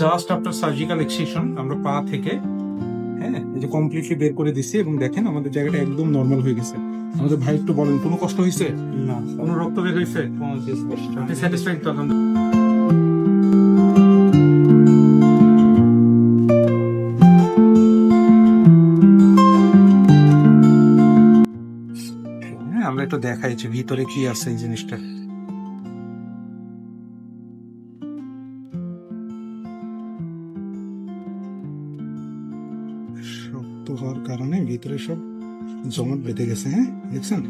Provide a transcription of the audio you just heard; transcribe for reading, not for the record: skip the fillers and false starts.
Just after surgical excision আমরা পা থেকে, হ্যাঁ, এই যে কমপ্লিটলি বের করে দিচ্ছি এবং দেখেন আমাদের জায়গাটা একদম নর্মাল হয়ে গেছে। আমাদের ভাই একটু বলেন, কোনো কষ্ট হয়েছে? না, কোনো রক্ত বের হয়েছে? আপনি স্যাটিসফাইড তো? হ্যাঁ, আমরা একটু দেখাইছি ভিতরে কি আছে এই জিনিসটা। শক্ত হওয়ার কারণে ভিতরে সব জমাট বেঁধে গেছে, হ্যাঁ দেখছেন।